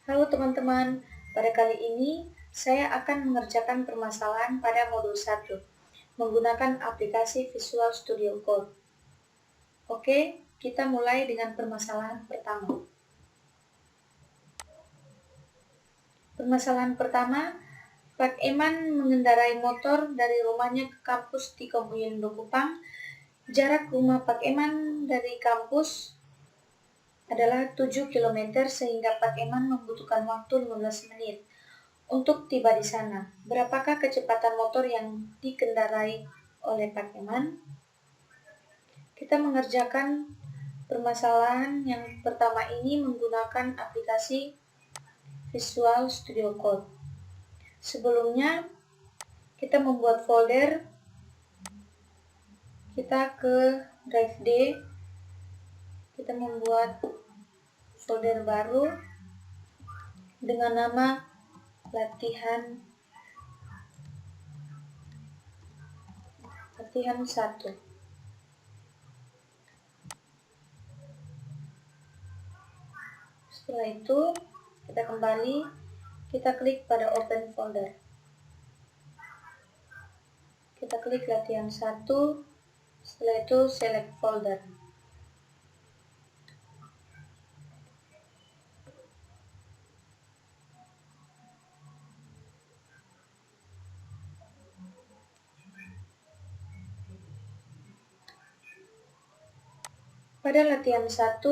Halo teman-teman, pada kali ini saya akan mengerjakan permasalahan pada modul 1 menggunakan aplikasi Visual Studio Code. Oke, kita mulai dengan permasalahan pertama. Permasalahan pertama, Pak Eman mengendarai motor dari rumahnya ke kampus di Kabupaten Dokupang. Jarak rumah Pak Eman dari kampus adalah 7 km sehingga Pak Eman membutuhkan waktu 15 menit untuk tiba di sana. Berapakah kecepatan motor yang dikendarai oleh Pak Eman? Kita mengerjakan permasalahan yang pertama ini menggunakan aplikasi Visual Studio Code. Sebelumnya kita membuat folder, kita ke drive D, kita membuat folder baru dengan nama latihan 1. Setelah itu kita kembali, kita klik pada open folder, kita klik latihan 1, setelah itu select folder. Pada latihan 1,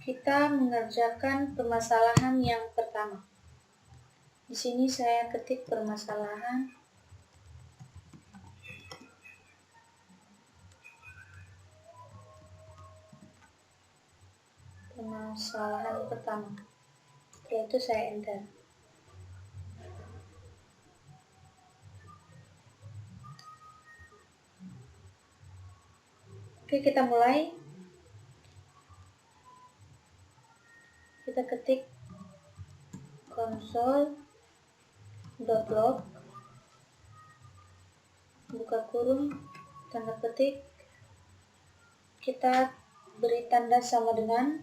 kita mengerjakan permasalahan yang pertama. Di sini saya ketik permasalahan pertama. Setelah itu saya enter. Oke, kita mulai. Kita ketik console.log, buka kurung, tanda petik, kita beri tanda sama dengan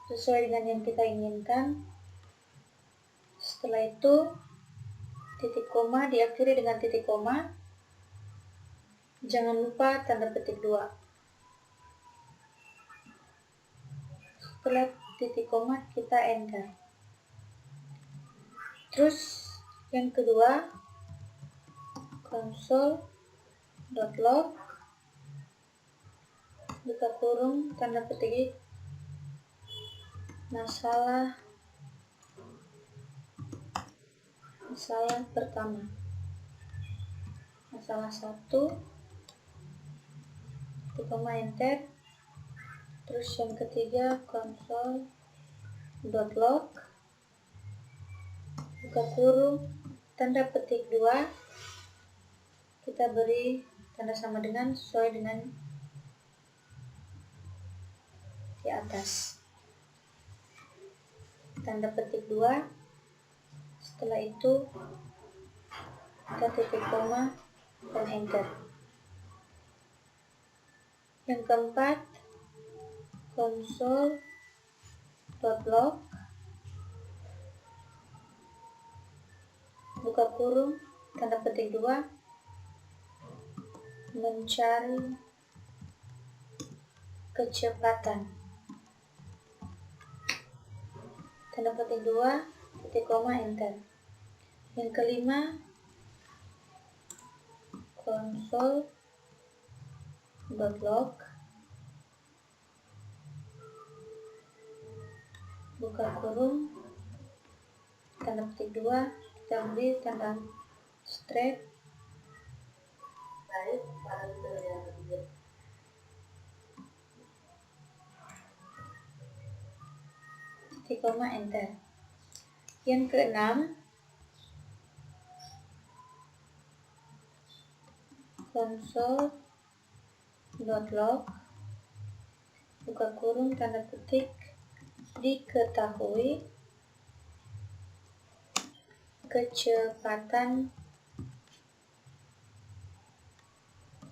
sesuai dengan yang kita inginkan. Setelah itu titik koma diakhiri dengan titik koma, jangan lupa tanda petik 2. Setelah titik koma kita enter. Terus yang kedua, console.log, buka kurung, tanda petik, masalah pertama, masalah 1, titik koma enter. Terus yang ketiga, console.log, buka kurung, tanda petik 2, kita beri tanda sama dengan sesuai dengan di atas, tanda petik 2. Setelah itu kita titik koma dan enter. Yang keempat, console.log, buka kurung, tanda petik 2, mencari kecepatan, tanda petik 2, titik koma enter. Yang kelima, console.log, buka kurung, tanda petik 2, kita beri tanda straight, titik koma enter. Yang keenam, console.log, buka kurung, tanda petik, diketahui kecepatan,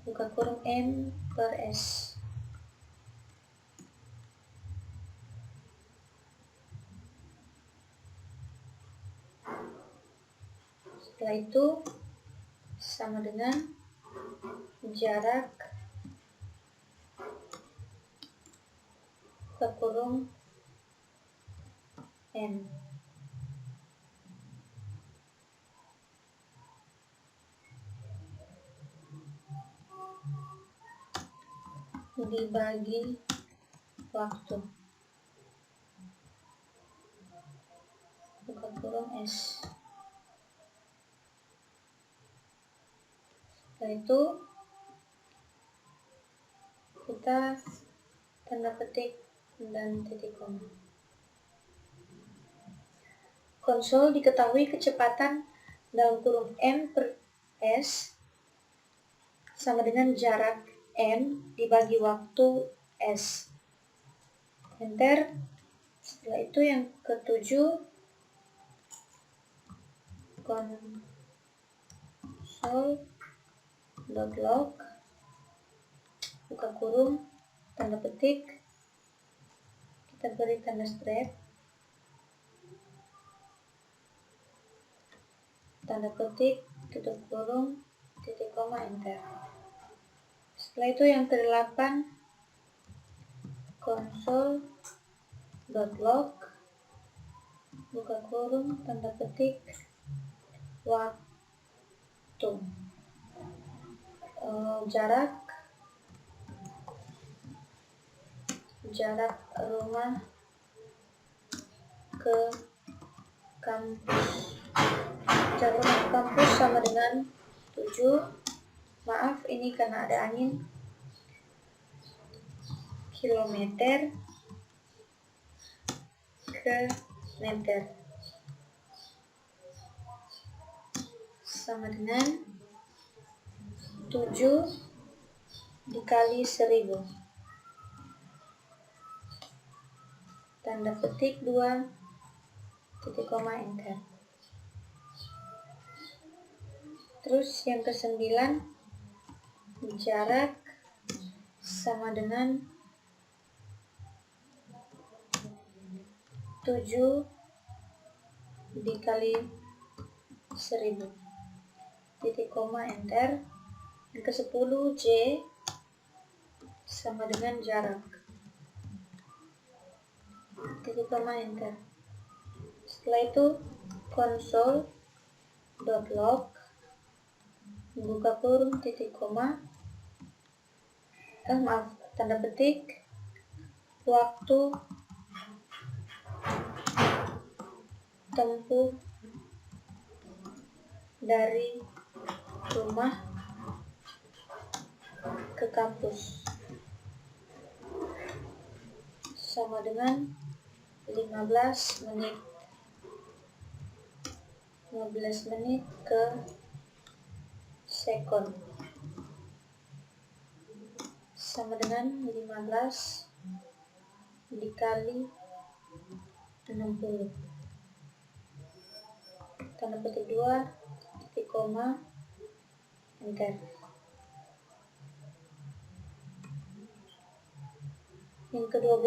buka kurung, m/s. Setelah itu sama dengan jarak buka kurung N dibagi waktu buka kurung S. Setelah itu kita tanda petik dan titik koma. Konsol diketahui kecepatan dalam kurung M per S sama dengan jarak M dibagi waktu S. Enter. Setelah itu yang ketujuh, console.log buka kurung tanda petik, kita beri tanda strip, tanda petik, tutup kurung, titik koma, enter. Setelah itu yang ke-8, console.log buka kurung tanda petik, waktu, jarak rumah ke kampus. Jarak rumah ke kampus sama dengan 7. Maaf, ini karena ada angin. Kilometer ke meter sama dengan 7 dikali 1000. Tanda petik 2, titik koma, enter. Terus yang ke-9, jarak sama dengan 7 dikali 1000. Titik koma, enter. Yang ke-10, J sama dengan jarak. Titik koma, enter. Setelah itu console.log buka kurung titik koma, tanda petik, waktu tempuh dari rumah ke kampus sama dengan 15 menit. 15 menit ke sekon sama dengan 15 dikali 60. Tanda petik 2, titik koma, enter. Yang ke-12,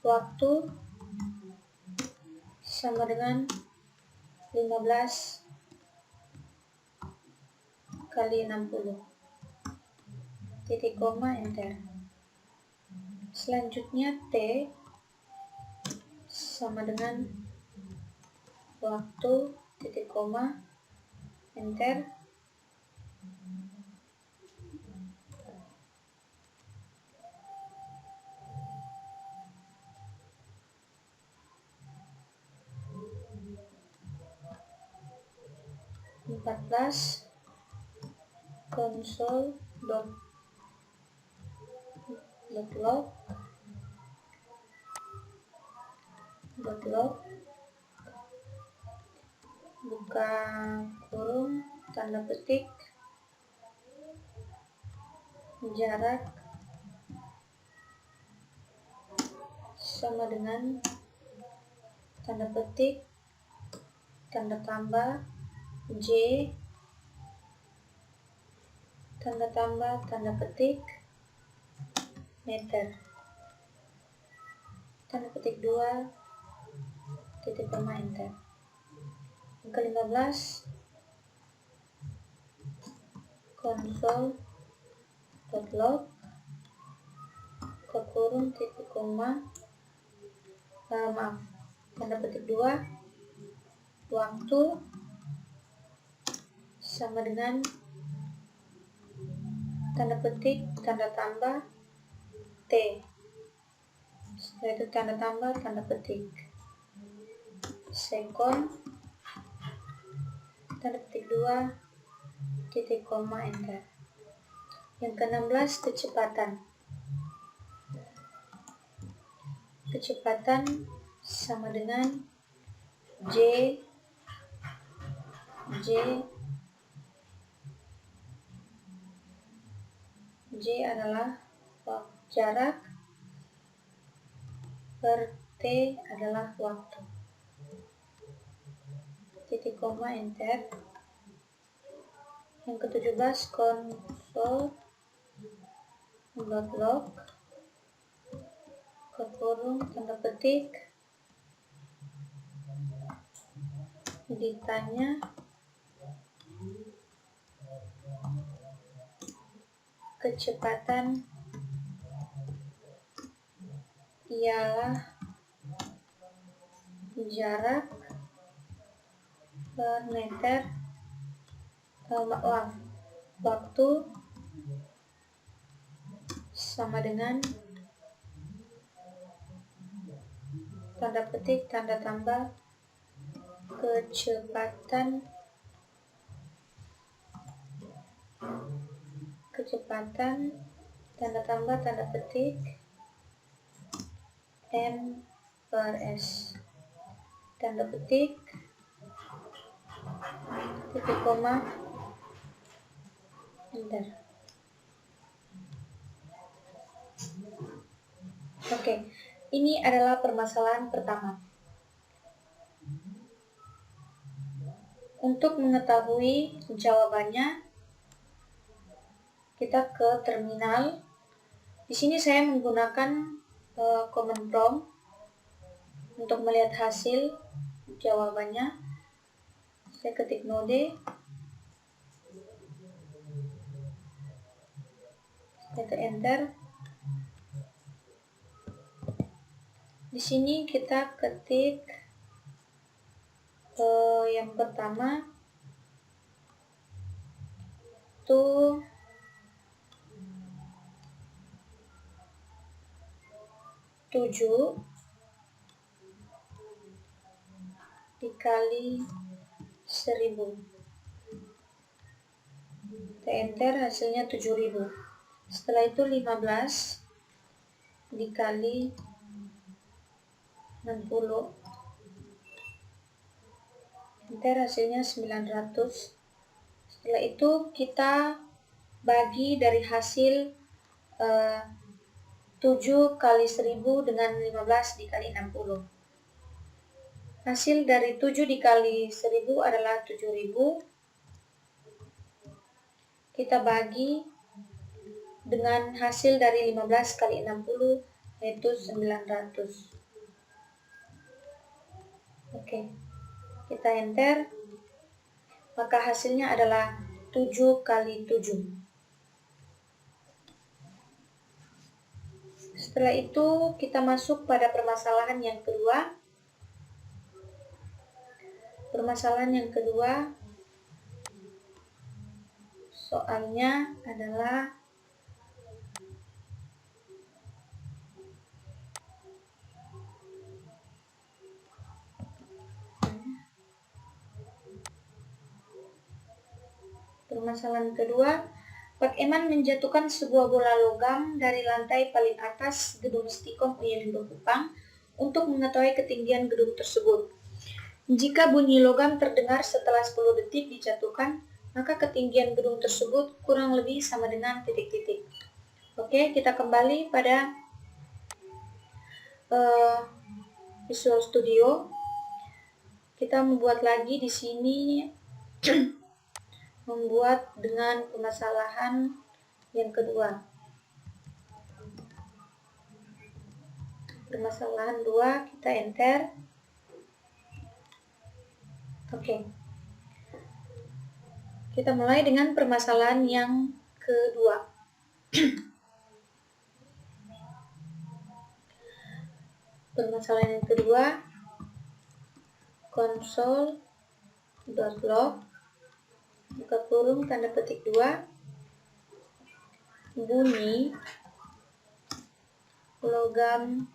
waktu sama dengan 15 kali 60. Titik koma, enter. Selanjutnya T sama dengan waktu, titik koma, enter. console.log buka kurung tanda petik, jarak sama dengan tanda petik, tanda tambah J, tanda tambah, tanda petik, meter. Tanda petik 2, titik koma, enter. Yang ke-15, console.log titik koma, tanda petik 2, waktu sama dengan tanda petik, tanda tambah T. Setelah itu tanda tambah, tanda petik, second, tanda petik 2, titik koma, enter. Yang ke-16, kecepatan sama dengan J adalah jarak per T adalah waktu, titik koma, enter. Yang ke-17, console.log tanda petik, ditanya kecepatan ialah jarak per meter, waktu sama dengan tanda petik, tanda tambah, kecepatan tanda tambah, tanda petik, M per S, tanda petik, titik koma, enter. Oke, ini adalah permasalahan pertama. Untuk mengetahui jawabannya, kita ke terminal. Di sini saya menggunakan command prompt untuk melihat hasil jawabannya. Saya ketik node, kita enter. Di sini kita ketik yang pertama itu 7 dikali 1000. Kita enter, hasilnya 7000. Setelah itu 15 dikali 60. Enter, hasilnya 900. Setelah itu kita bagi dari hasil 7 kali 1000 dengan 15 dikali 60. Hasil dari 7 dikali 1000 adalah 7000. Kita bagi dengan hasil dari 15 kali 60, yaitu 900. Oke, kita enter. Maka hasilnya adalah 7 kali 7. Setelah itu kita masuk pada permasalahan yang kedua. Permasalahan yang kedua, soalnya adalah Pak Eman menjatuhkan sebuah bola logam dari lantai paling atas gedung Stikom Uyelindo Kupang untuk mengetahui ketinggian gedung tersebut. Jika bunyi logam terdengar setelah 10 detik dijatuhkan, maka ketinggian gedung tersebut kurang lebih sama dengan titik-titik. Oke, kita kembali pada Visual Studio. Kita membuat lagi di sini membuat dengan permasalahan yang kedua. Permasalahan 2, kita enter. Oke. Kita mulai dengan permasalahan yang kedua. Permasalahan yang kedua, console.log buka kurung tanda petik 2 bunyi logam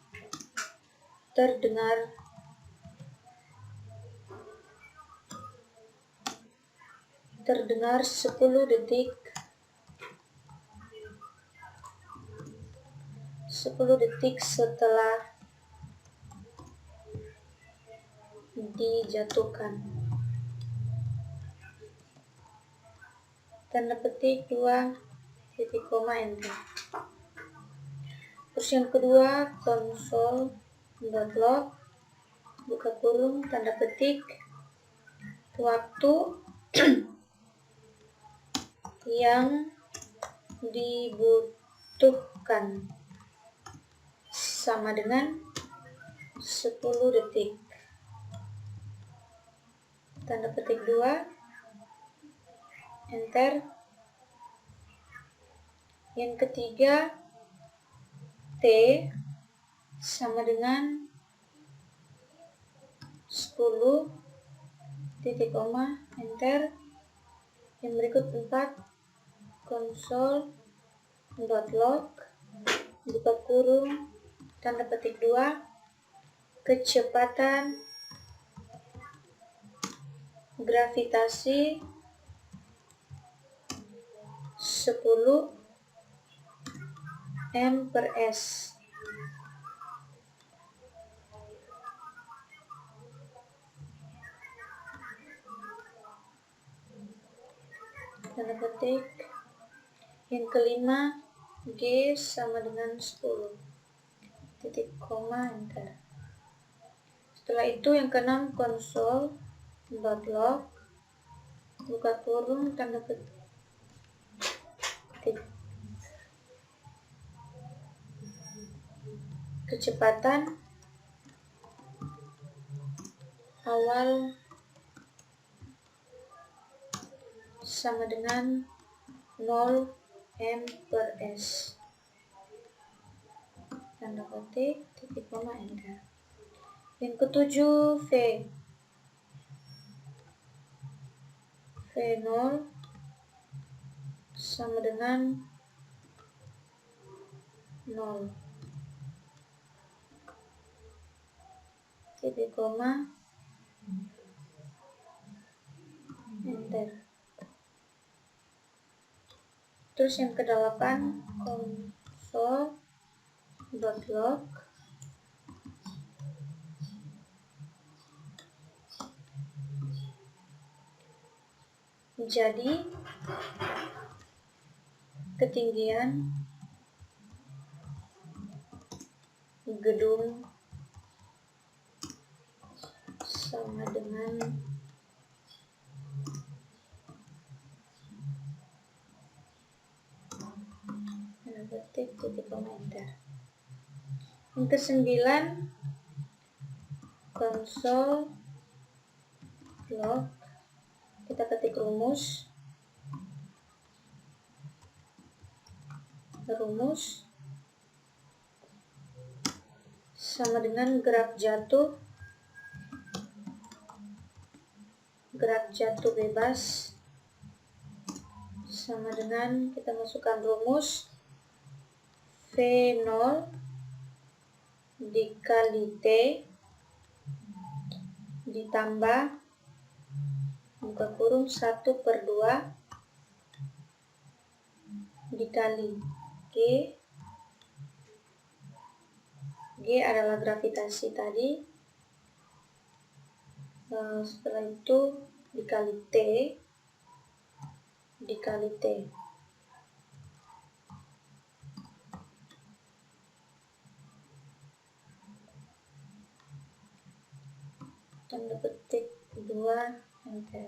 terdengar terdengar 10 detik setelah dijatuhkan. Tanda petik 2 titik koma enter. Terus yang kedua, console.log buka kurung tanda petik waktu yang dibutuhkan sama dengan 10 detik. Tanda petik 2 enter. Yang ketiga, T sama dengan 10 titik koma enter. Yang berikut 4, console.log buka kurung tanda petik 2 kecepatan gravitasi 10 m/s. Tanda petik. Yang kelima, G sama dengan 10 titik koma enter. Setelah itu yang keenam, console.log buka kurung tanda petik kecepatan awal sama dengan 0 m/s. Tanda petik titik koma enter. Yang ketujuh, V0 sama dengan 0 titik koma enter. Terus yang kedelapan, console.log jadi ketinggian gedung sama dengan titik koma enter. Yang ke-9, console.log kita ketik rumus sama dengan gerak jatuh bebas sama dengan, kita masukkan rumus V0 dikali T ditambah buka kurung 1/2 dikali G adalah gravitasi tadi. Setelah itu dikali T tanda petik 2 enter.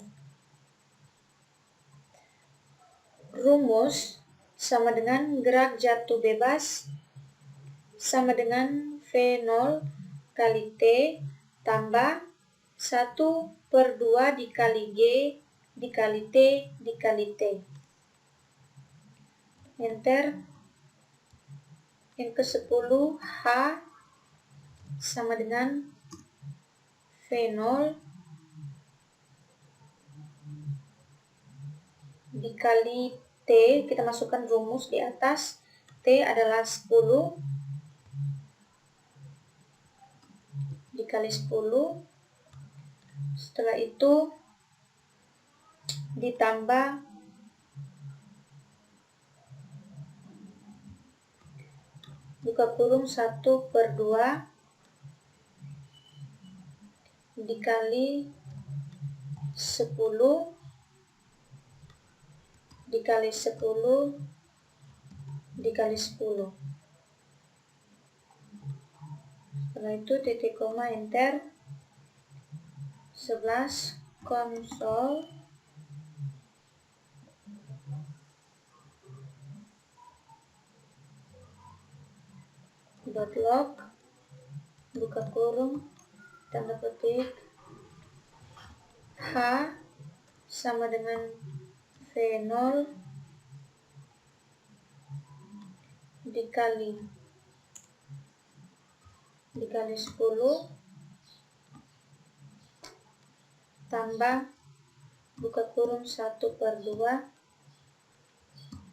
Rumus sama dengan gerak jatuh bebas sama dengan V0 kali T tambah 1/2 dikali G dikali T dikali T. Enter. Yang ke-10 H sama dengan V0 dikali T, kita masukkan rumus di atas. T adalah 10 dikali 10. Setelah itu ditambah buka kurung 1/2 dikali 10 dikali 10 dikali 10. Setelah itu titik koma, enter. 11 konsol .log buka kurung tanda petik H sama dengan V0 dikali 10 tambah buka kurung 1/2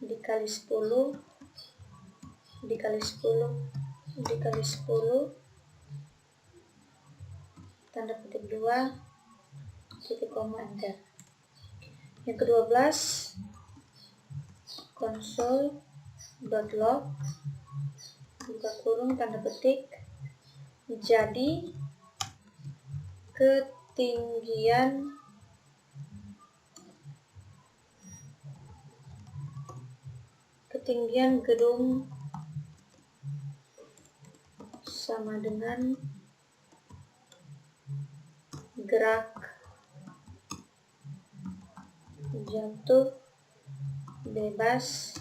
dikali 10 dikali 10 dikali 10 tanda petik 2 titik koma, enter. Yang ke-12 console.log buka kurung tanda petik jadi ketinggian gedung sama dengan gerak jatuh bebas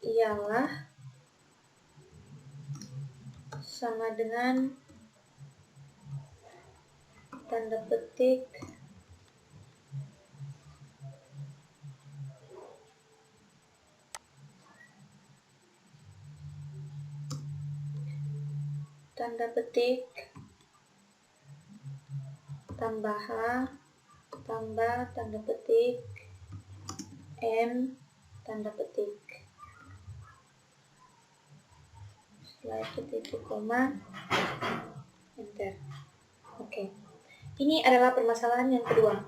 ialah sama dengan tanda petik tambah H tambah tanda petik M tanda petik. Setelah itu titik koma, enter. Oke. Ini adalah permasalahan yang kedua.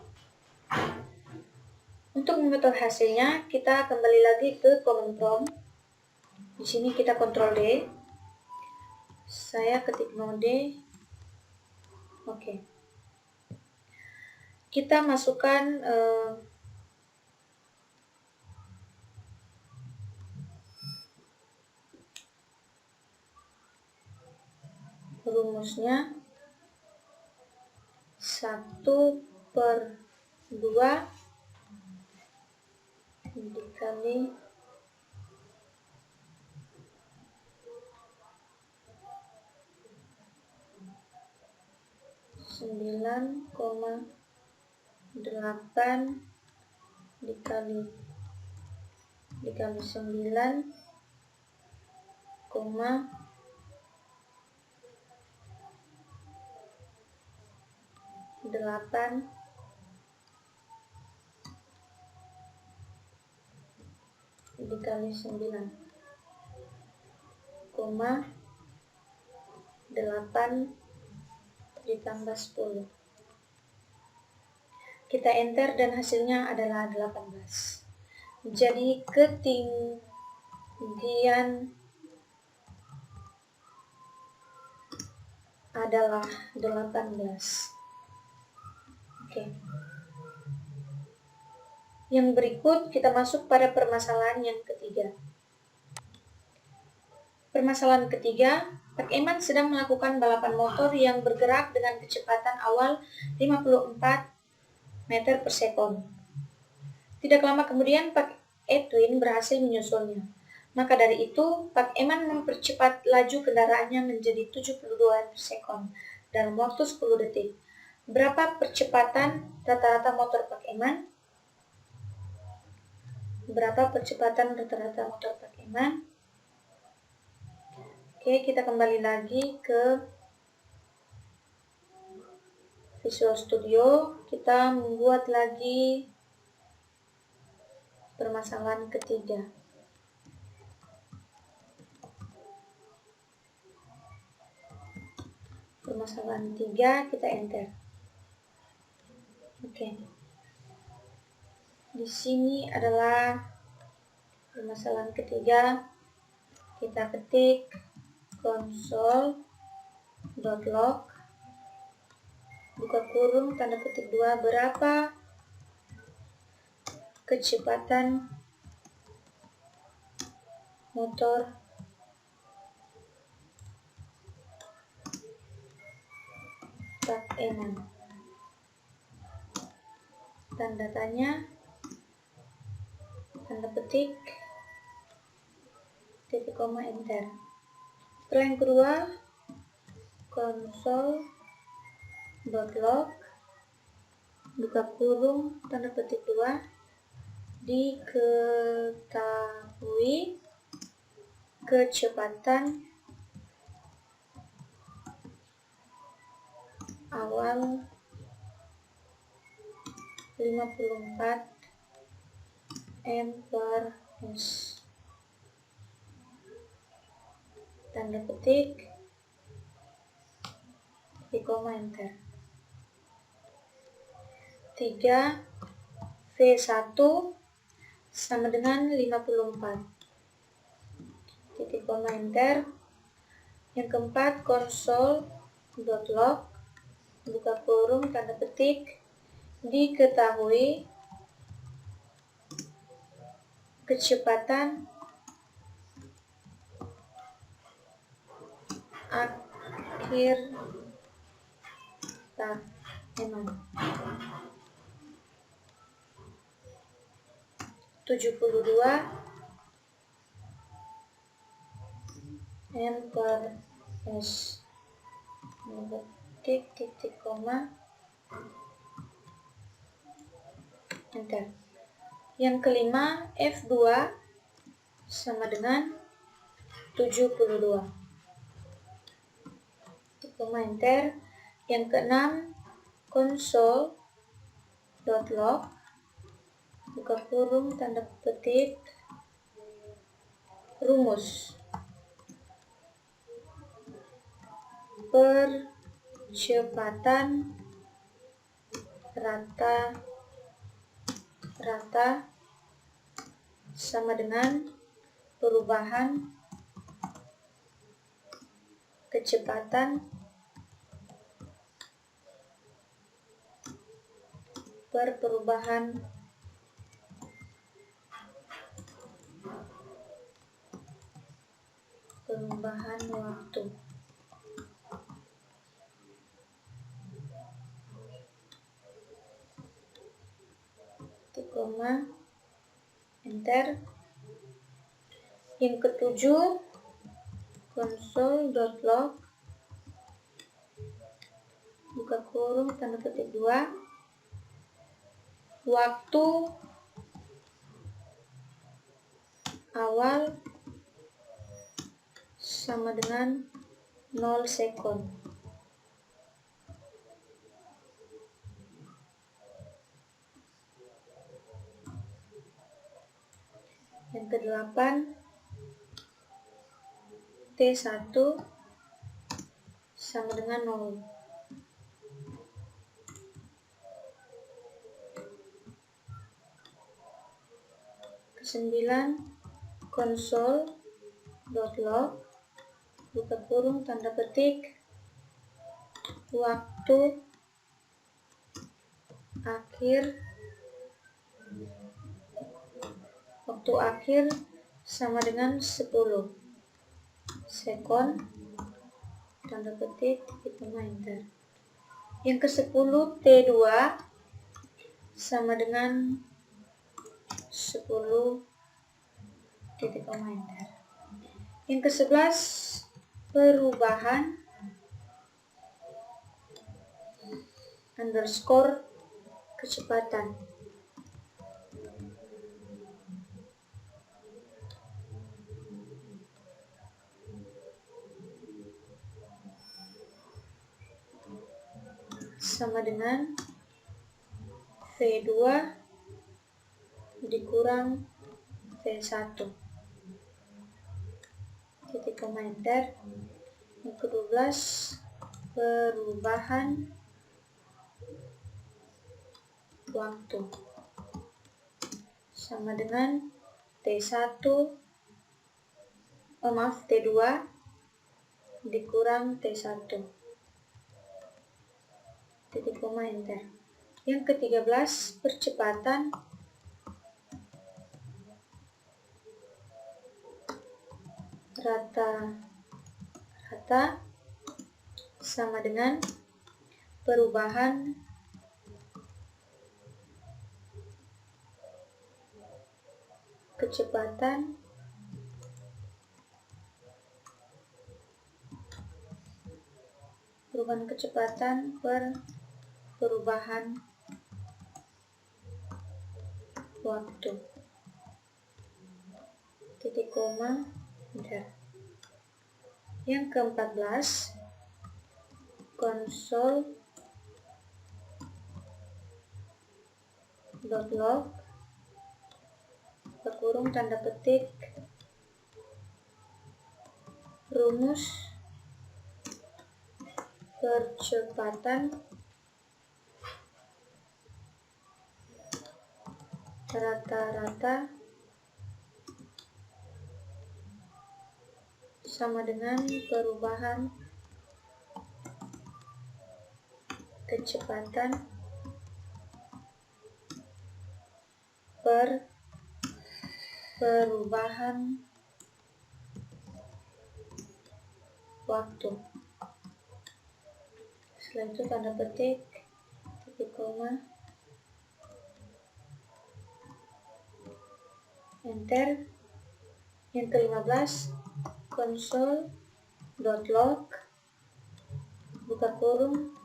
Untuk mengetahui hasilnya, kita kembali lagi ke command prompt. Di sini kita Ctrl D. Saya ketik node. Oke. Kita masukkan rumusnya 1/2 dikali 9,8 dikali 9, 8 dikali 9, 8 ditambah 10. Kita enter dan hasilnya adalah 18. Jadi ketinggian adalah 18. Oke. Yang berikut kita masuk pada permasalahan yang ketiga. Permasalahan ketiga, Pak Eman sedang melakukan balapan motor yang bergerak dengan kecepatan awal 54 meter per sekon. Tidak lama kemudian Pak Edwin berhasil menyusulnya. Maka dari itu, Pak Eman mempercepat laju kendaraannya menjadi 72 per sekon dalam waktu 10 detik. Berapa percepatan rata-rata motor Pak Eman? Berapa percepatan rata-rata motor Pak Eman? Oke, kita kembali lagi ke Visual Studio. Kita membuat lagi permasalahan ketiga. Permasalahan 3 kita enter. Oke. Di sini adalah permasalahan ketiga. Kita ketik console.log buka kurung tanda petik 2, berapa kecepatan motor Pak Eman, tanda tanya, tanda petik, titik koma, enter. Setelah yang kedua, console.log buka kurung tanda petik 2, diketahui kecepatan awal 54 m/s, tanda petik, titik koma, enter. 3 V1 sama dengan 54, titik koma, enter. Yang keempat, console.log buka kurung tanda petik, diketahui kecepatan akhir Pak Eman 72 m/s, titik koma, enter. Yang kelima, F2 sama dengan 72, titik koma, enter. Yang keenam, console.log buka kurung tanda petik, rumus percepatan rata-rata sama dengan perubahan kecepatan per perubahan waktu. Titik koma, enter. Yang ketujuh, console.log buka kurung tanda petik 2, waktu awal sama dengan 0 sekon. Yang kedelapan, T1 sama dengan 0. Kesembilan, console.log buka kurung tanda petik, waktu akhir sama dengan 10 sekon, tanda petik, titik koma, enter. Yang ke-10, T2 sama dengan 10, titik koma, enter. Yang ke-11, perubahan underscore kecepatan. Sama dengan V2 dikurang V1. Titik koma enter. Yang ke-12, perubahan waktu sama dengan T2 dikurang T1. Titik koma enter. Yang ke-13, percepatan rata-rata sama dengan perubahan kecepatan per perubahan waktu. Titik koma enter. Yang ke-14, console.log berkurung tanda petik rumus percepatan rata-rata sama dengan perubahan kecepatan per perubahan waktu. Setelah itu tanda petik, titik koma, enter. Yang ke-15, console.log buka kurung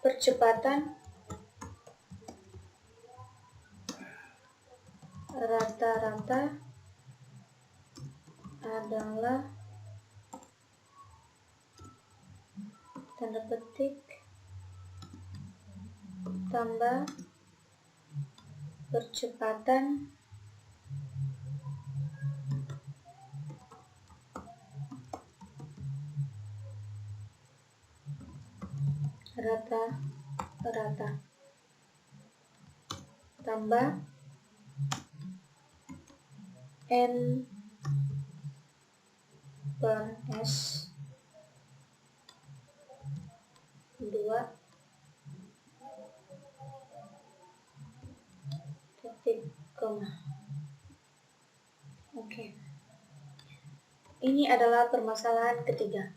percepatan rata-rata adalah tanda petik tambah percepatan rata-rata tambah N per S 2 titik koma. Oke. Ini adalah permasalahan ketiga.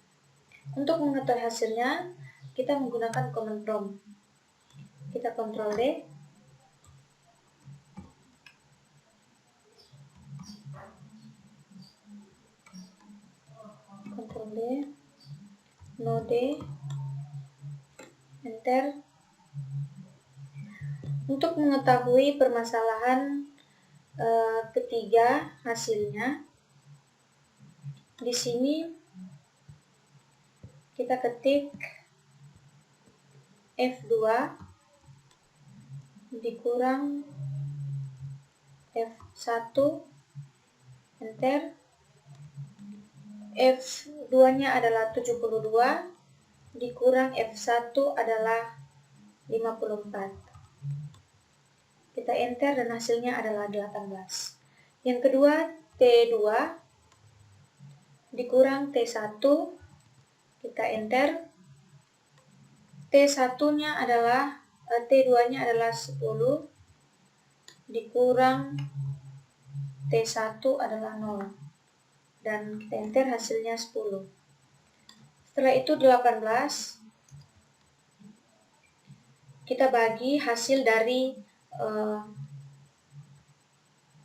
Untuk mengetahui hasilnya, kita menggunakan command prompt. Kita Ctrl D. Ctrl D. Node. Enter. Untuk mengetahui permasalahan ketiga hasilnya, di sini kita ketik F2 dikurang F1, enter. F2-nya adalah 72, dikurang F1 adalah 54. Kita enter dan hasilnya adalah 18. Yang kedua, T2 dikurang T1, kita enter. T2-nya adalah 10, dikurang T1 adalah 0. Dan kita enter, hasilnya 10. Setelah itu 18, kita bagi hasil dari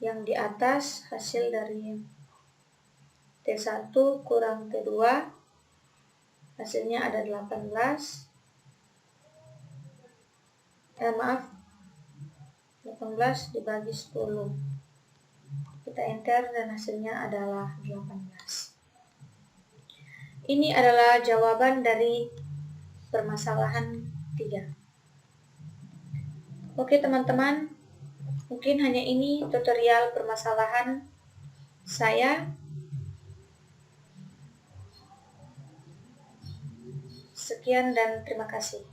yang di atas, hasil dari T1 kurang T2 Hasilnya ada 18 dibagi 10. Kita enter dan hasilnya adalah 18. Ini adalah jawaban dari permasalahan 3. Oke teman-teman, mungkin hanya ini tutorial permasalahan saya. Sekian dan terima kasih.